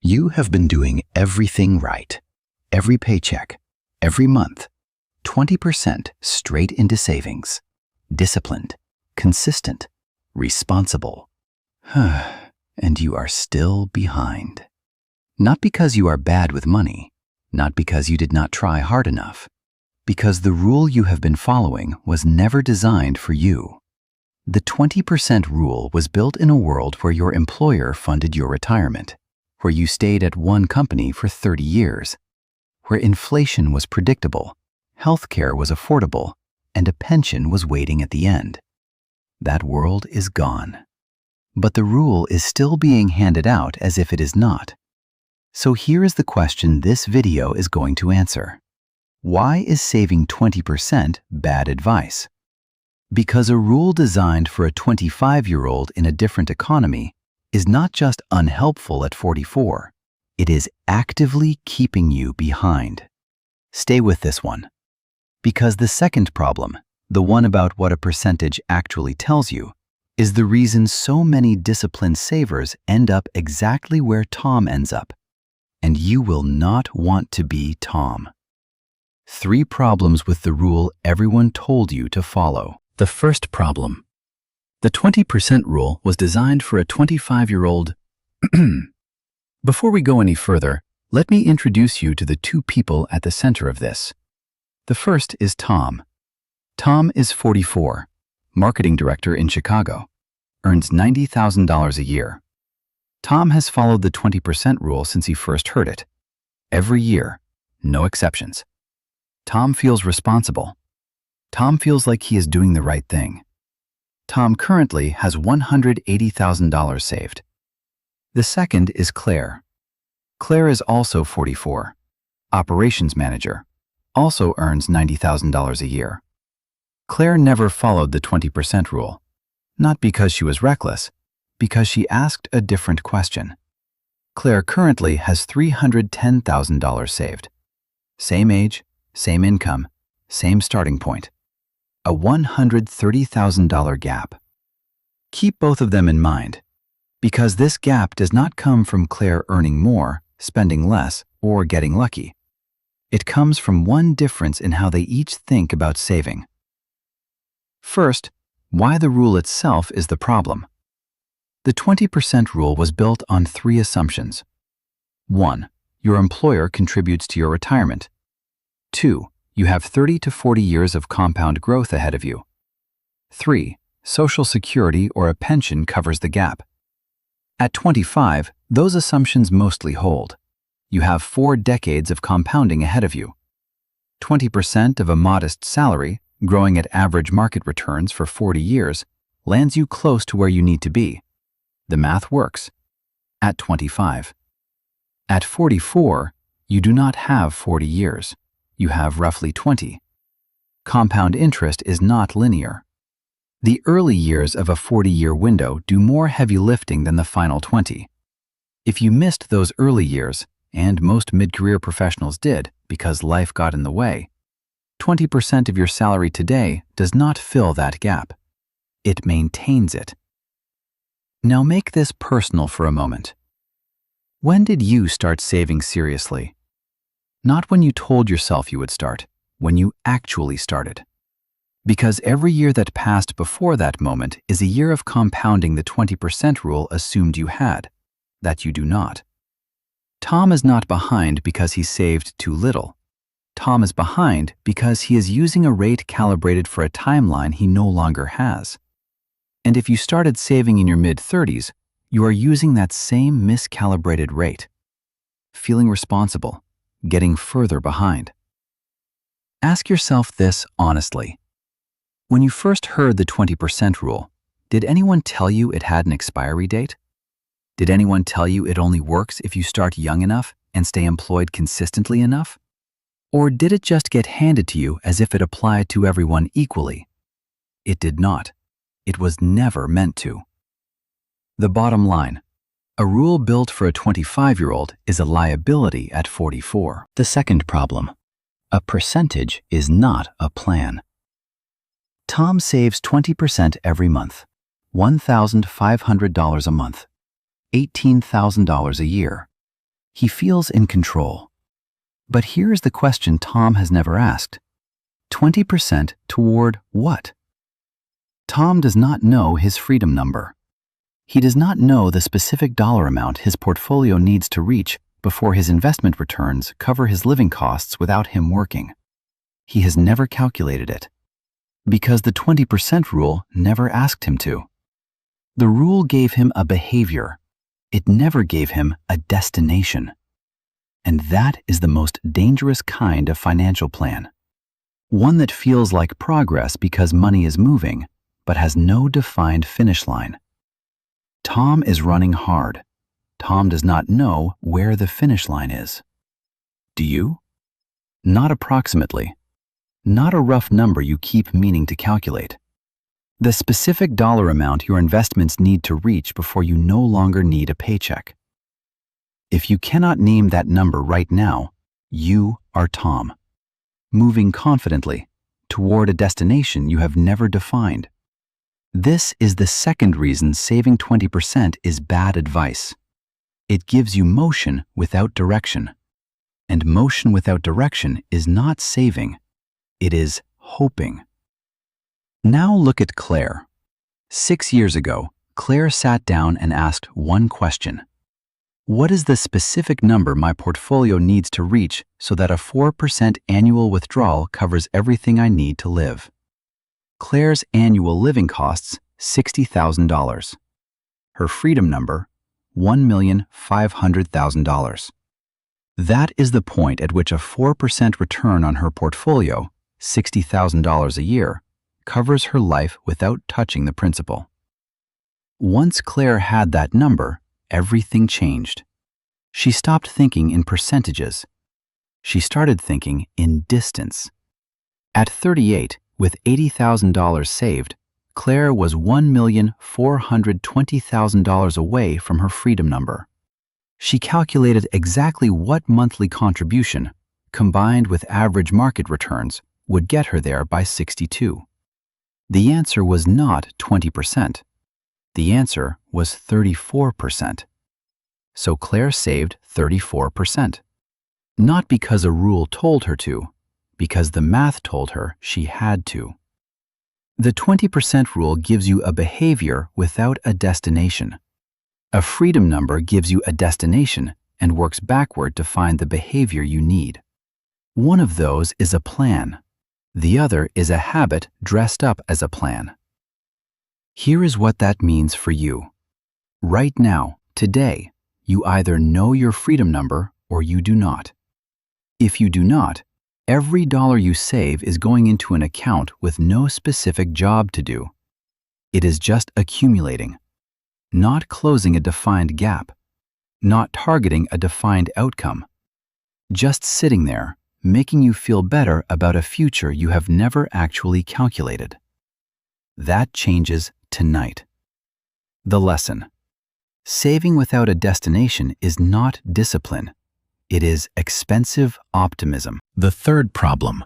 You have been doing everything right. Every paycheck, every month, 20% straight into savings. Disciplined, consistent, responsible. And you are still behind. Not because you are bad with money, not because you did not try hard enough, because the rule you have been following was never designed for you. The 20% rule was built in a world where your employer funded your retirement, where you stayed at one company for 30 years, where inflation was predictable, healthcare was affordable, and a pension was waiting at the end. That world is gone. But the rule is still being handed out as if it is not. So here is the question this video is going to answer. Why is saving 20% bad advice? Because a rule designed for a 25-year-old in a different economy is not just unhelpful at 44, it is actively keeping you behind. Stay with this one. Because the second problem, the one about what a percentage actually tells you, is the reason so many disciplined savers end up exactly where Tom ends up. And you will not want to be Tom. 3 problems with the rule everyone told you to follow. The first problem. The 20% rule was designed for a 25-year-old. Before we go any further, let me introduce you to the 2 people at the center of this. The first is Tom. Tom is 44, marketing director in Chicago, earns $90,000 a year. Tom has followed the 20% rule since he first heard it. Every year, no exceptions. Tom feels responsible. Tom feels like he is doing the right thing. Tom currently has $180,000 saved. The second is Claire. Claire is also 44, operations manager, also earns $90,000 a year. Claire never followed the 20% rule, not because she was reckless, because she asked a different question. Claire currently has $310,000 saved. Same age, same income, same starting point. A $130,000 gap. Keep both of them in mind, because this gap does not come from Claire earning more, spending less, or getting lucky. It comes from one difference in how they each think about saving. First, why the rule itself is the problem. The 20% rule was built on 3 assumptions. 1. Your employer contributes to your retirement. 2. You have 30 to 40 years of compound growth ahead of you. 3. Social Security or a pension covers the gap. At 25, those assumptions mostly hold. You have 4 decades of compounding ahead of you. 20% of a modest salary, growing at average market returns for 40 years, lands you close to where you need to be. The math works. At 25. At 44, you do not have 40 years. You have roughly 20. Compound interest is not linear. The early years of a 40-year window do more heavy lifting than the final 20. If you missed those early years, and most mid-career professionals did because life got in the way, 20% of your salary today does not fill that gap. It maintains it. Now make this personal for a moment. When did you start saving seriously? Not when you told yourself you would start, when you actually started. Because every year that passed before that moment is a year of compounding the 20% rule assumed you had, that you do not. Tom is not behind because he saved too little. Tom is behind because he is using a rate calibrated for a timeline he no longer has. And if you started saving in your mid-30s, you are using that same miscalibrated rate. Feeling responsible, getting further behind. Ask yourself this honestly. When you first heard the 20% rule, did anyone tell you it had an expiry date? Did anyone tell you it only works if you start young enough and stay employed consistently enough? Or did it just get handed to you as if it applied to everyone equally? It did not. It was never meant to. The bottom line, a rule built for a 25-year-old is a liability at 44. The second problem, a percentage is not a plan. Tom saves 20% every month, $1,500 a month, $18,000 a year. He feels in control. But here's the question Tom has never asked. 20% toward what? Tom does not know his freedom number. He does not know the specific dollar amount his portfolio needs to reach before his investment returns cover his living costs without him working. He has never calculated it, because the 20% rule never asked him to. The rule gave him a behavior. It never gave him a destination. And that is the most dangerous kind of financial plan. One that feels like progress because money is moving, but has no defined finish line. Tom is running hard. Tom does not know where the finish line is. Do you? Not approximately. Not a rough number you keep meaning to calculate. The specific dollar amount your investments need to reach before you no longer need a paycheck. If you cannot name that number right now, you are Tom, moving confidently toward a destination you have never defined. This is the second reason saving 20% is bad advice. It gives you motion without direction. And motion without direction is not saving. It is hoping. Now look at Claire. 6 years ago, Claire sat down and asked one question. What is the specific number my portfolio needs to reach so that a 4% annual withdrawal covers everything I need to live? Claire's annual living costs, $60,000. Her freedom number, $1,500,000. That is the point at which a 4% return on her portfolio, $60,000 a year, covers her life without touching the principal. Once Claire had that number, everything changed. She stopped thinking in percentages. She started thinking in distance. At 38, with $80,000 saved, Claire was $1,420,000 away from her freedom number. She calculated exactly what monthly contribution, combined with average market returns, would get her there by 62. The answer was not 20%. The answer was 34%. So Claire saved 34%. Not because a rule told her to, because the math told her she had to. The 20% rule gives you a behavior without a destination. A freedom number gives you a destination and works backward to find the behavior you need. One of those is a plan. The other is a habit dressed up as a plan. Here is what that means for you. Right now, today, you either know your freedom number or you do not. If you do not, every dollar you save is going into an account with no specific job to do. It is just accumulating, not closing a defined gap, not targeting a defined outcome, just sitting there, making you feel better about a future you have never actually calculated. That changes tonight. The lesson. Saving without a destination is not discipline. It is expensive optimism. The third problem.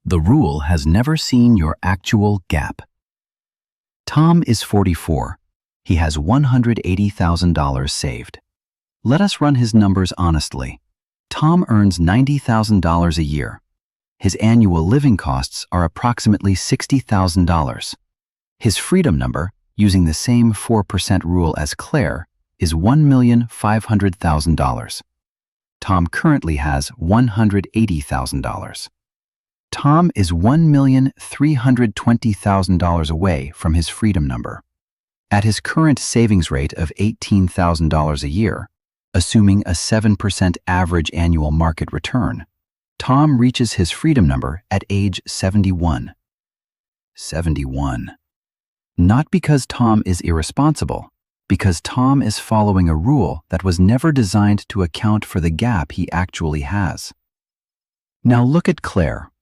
The rule has never seen your actual gap. Tom is 44. He has $180,000 saved. Let us run his numbers honestly. Tom earns $90,000 a year. His annual living costs are approximately $60,000. His freedom number, using the same 4% rule as Claire, is $1,500,000. Tom currently has $180,000. Tom is $1,320,000 away from his freedom number. At his current savings rate of $18,000 a year, assuming a 7% average annual market return, Tom reaches his freedom number at age 71. 71. Not because Tom is irresponsible, because Tom is following a rule that was never designed to account for the gap he actually has. Now look at Claire.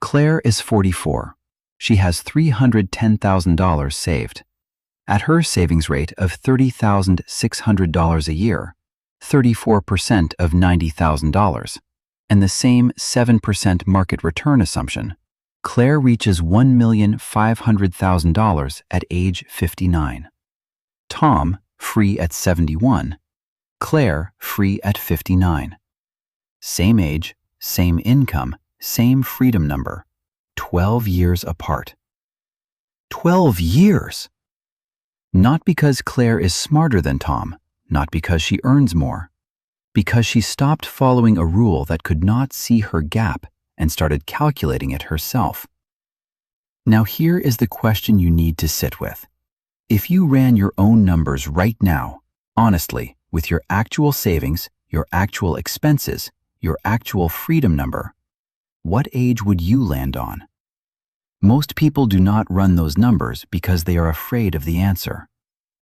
Claire is 44. She has $310,000 saved. At her savings rate of $30,600 a year, 34% of $90,000, and the same 7% market return assumption, Claire reaches $1,500,000 at age 59. Tom, free at 71, Claire, free at 59. Same age, same income, same freedom number. 12 years apart. 12 years! Not because Claire is smarter than Tom, not because she earns more, because she stopped following a rule that could not see her gap and started calculating it herself. Now here is the question you need to sit with. If you ran your own numbers right now, honestly, with your actual savings, your actual expenses, your actual freedom number, what age would you land on? Most people do not run those numbers because they are afraid of the answer.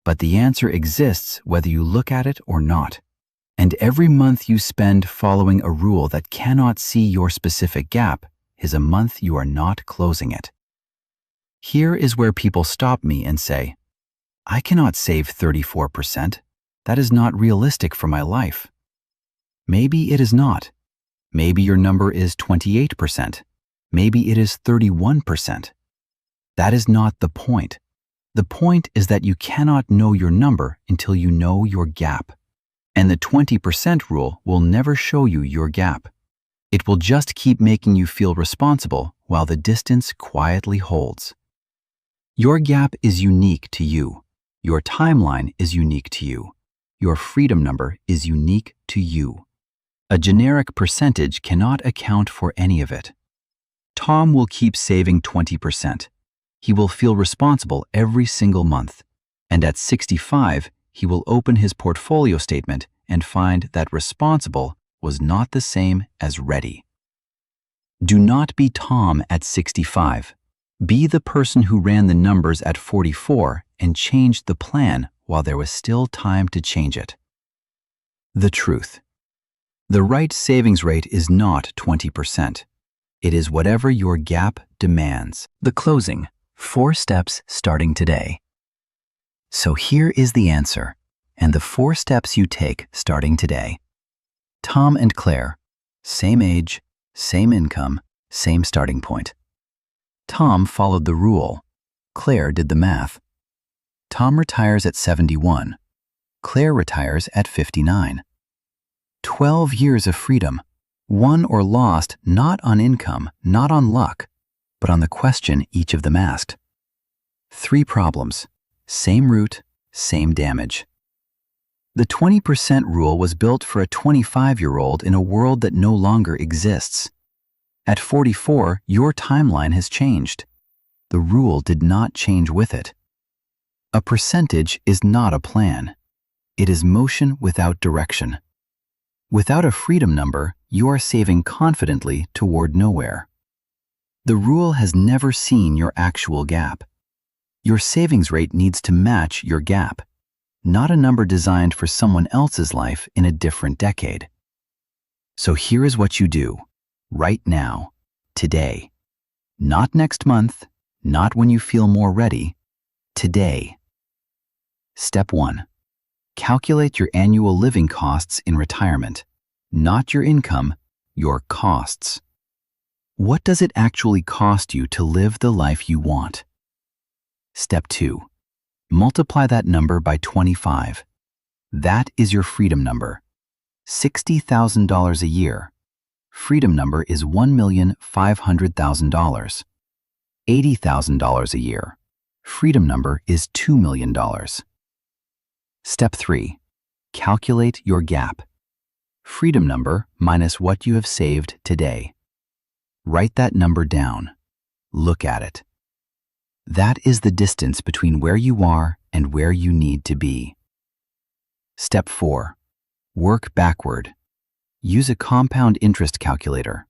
But the answer exists whether you look at it or not. And every month you spend following a rule that cannot see your specific gap is a month you are not closing it. Here is where people stop me and say, I cannot save 34%. That is not realistic for my life. Maybe it is not. Maybe your number is 28%. Maybe it is 31%. That is not the point. The point is that you cannot know your number until you know your gap. And the 20% rule will never show you your gap. It will just keep making you feel responsible while the distance quietly holds. Your gap is unique to you. Your timeline is unique to you. Your freedom number is unique to you. A generic percentage cannot account for any of it. Tom will keep saving 20%. He will feel responsible every single month. And at 65, he will open his portfolio statement and find that responsible was not the same as ready. Do not be Tom at 65. Be the person who ran the numbers at 44 and changed the plan while there was still time to change it. The truth. The right savings rate is not 20%. It is whatever your gap demands. The closing. 4 steps starting today. So here is the answer, and the 4 steps you take starting today. Tom and Claire, same age, same income, same starting point. Tom followed the rule. Claire did the math. Tom retires at 71. Claire retires at 59. 12 years of freedom, won or lost not on income, not on luck, but on the question each of them asked. 3 problems, same root, same damage. The 20% rule was built for a 25-year-old in a world that no longer exists. At 44, your timeline has changed. The rule did not change with it. A percentage is not a plan. It is motion without direction. Without a freedom number, you are saving confidently toward nowhere. The rule has never seen your actual gap. Your savings rate needs to match your gap, not a number designed for someone else's life in a different decade. So here is what you do, right now, today. Not next month, not when you feel more ready, today. Step 1. Calculate your annual living costs in retirement, not your income, your costs. What does it actually cost you to live the life you want? Step 2. Multiply that number by 25. That is your freedom number. $60,000 a year. Freedom number is $1,500,000. $80,000 a year. Freedom number is $2 million. Step 3. Calculate your gap. Freedom number minus what you have saved today. Write that number down. Look at it. That is the distance between where you are and where you need to be. Step 4. Work backward. Use a compound interest calculator.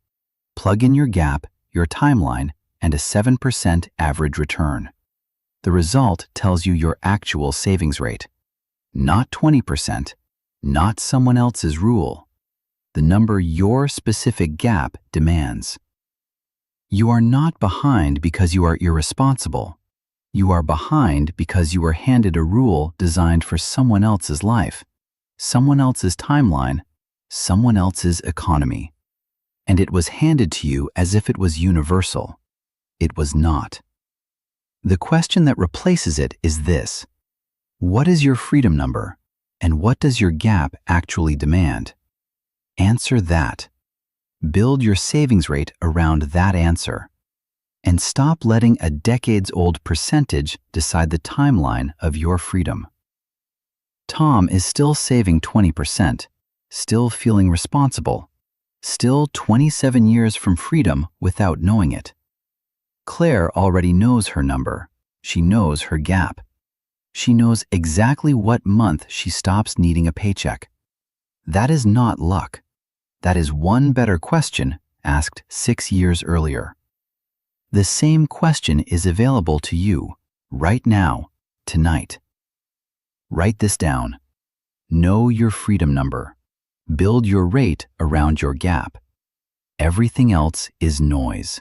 Plug in your gap, your timeline, and a 7% average return. The result tells you your actual savings rate. Not 20%, not someone else's rule. The number your specific gap demands. You are not behind because you are irresponsible. You are behind because you were handed a rule designed for someone else's life, someone else's timeline, someone else's economy. And it was handed to you as if it was universal. It was not. The question that replaces it is this: what is your freedom number? And what does your gap actually demand? Answer that. Build your savings rate around that answer. And stop letting a decades-old percentage decide the timeline of your freedom. Tom is still saving 20%, still feeling responsible, still 27 years from freedom without knowing it. Claire already knows her number. She knows her gap. She knows exactly what month she stops needing a paycheck. That is not luck. That is one better question asked 6 years earlier. The same question is available to you right now, tonight. Write this down. Know your freedom number. Build your rate around your gap. Everything else is noise.